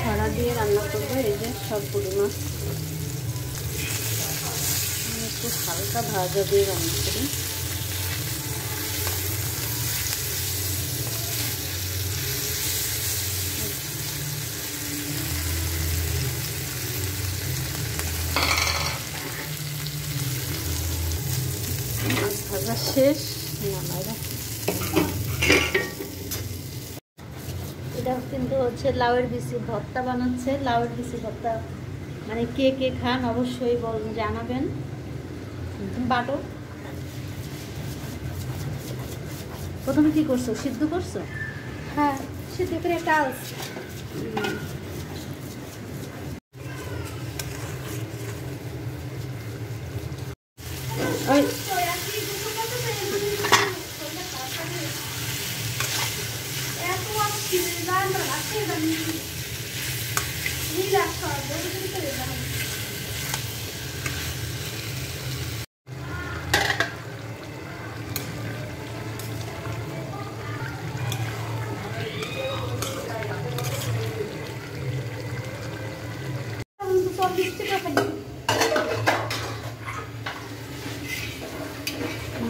ছড়া দিয়ে রান্না করবো। এই যে সব পুঁটি মাছ একটু হালকা ভাজা দিয়ে রান্না করি। মাছ ভাজা শেষ, নামাই রাখি। এটা কিন্তু হচ্ছে লাউয়ের বিচি ভর্তা বানাচ্ছে। লাউয়ের বিচি ভর্তা মানে কে কে খান অবশ্যই জানাবেন। বাটো প্রথমে কি করছো, সিদ্ধ করছো? হ্যাঁ, সিদ্ধ করে ডাল।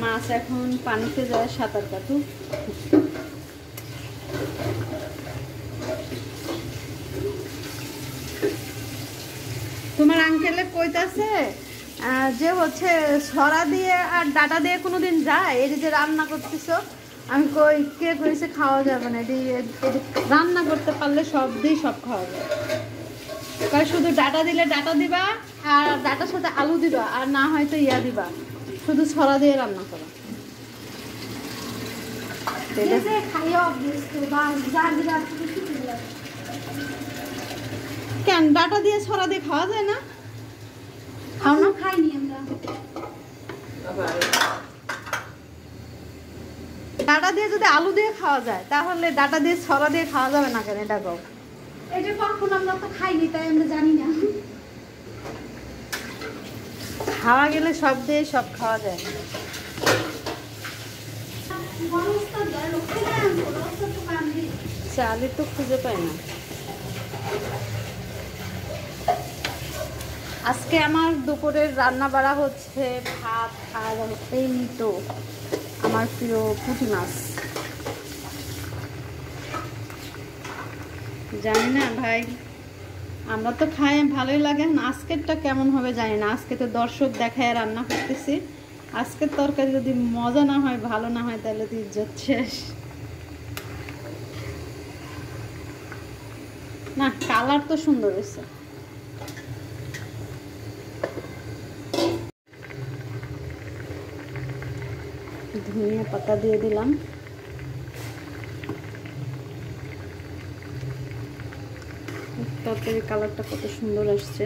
মাছ এখন পানিতে যায় সাঁতার কাটুক। তোমার আঙ্কেলে কইতাছে যে হচ্ছে ছড়া দিয়ে আর ডাটা দিয়ে কোনোদিন যায়? এই যে রান্না করতেছো, আমি কই কে কইছে খাওয়া যাবে না? এটি রান্না করতে পারলে সব দিয়ে সব খাওয়া যায়। কারণ শুধু ডাটা দিলে ডাটা দিবা, আর ডাটার সাথে আলু দিবা, আর না হয়তো ইয়া দিবা, শুধু ছড়া দিয়ে রান্না করো। কেন ডাটা দিয়ে ছড়া দিয়ে খাওয়া যায় না? খাও না? খাইনি আমরা। ডাটা দিয়ে যদি আলু দিয়ে খাওয়া যায়, তাহলে ডাটা দিয়ে ছড়া দিয়ে খাওয়া যাবে না কেন? এটা কও। এটা কখন আমরা তো খাইনি, তাই আমরা জানি না। খাওয়া গেলে সব দিয়ে সব খাওয়া যায়। চালের তো খুঁজে পাই না। আজকে আমার দুপুরের রান্না বাড়া হচ্ছে ভাত আর এই তো আমার প্রিয় পুঁটি মাছ। জানি না ভাই, আমরা তো খাই, ভালোই লাগে। আজকেরটা কেমন হবে জানি না। আজকে তো দর্শক দেখায় রান্না করতেছি। আজকের তরকারি যদি মজা না হয়, ভালো না হয়, তাহলে তো ইজ্জত শেষ। না, কালার তো সুন্দর হয়েছে। ধনিয়া পাতা দিয়ে দিলাম। তরকারির কালারটা কত সুন্দর আসছে,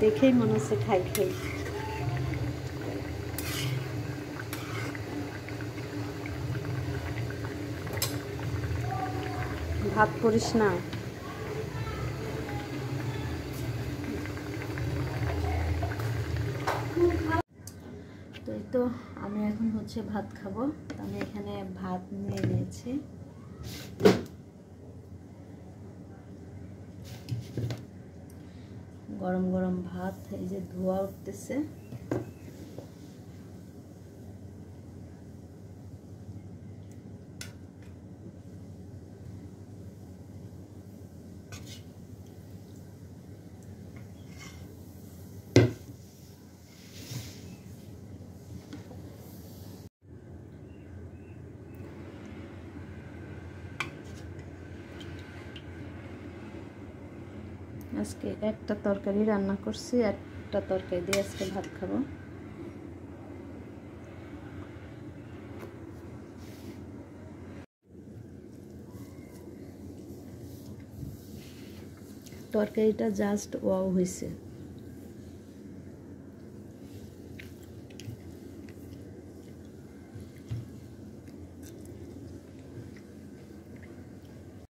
দেখেই মনে হচ্ছে খাই খাই। ভাত করিস না? তো এই তো আমি এখন হচ্ছে ভাত খাবো। আমি এখানে ভাত নিয়ে নিয়েছি। গরম গরম ভাত, এই যে ধোয়া উঠতেছে। আজকে একটা তরকারি রান্না করছি, একটা তরকারি দিয়ে আজকে ভাত খাবো। তরকারিটা জাস্ট ওয়াও হয়েছে।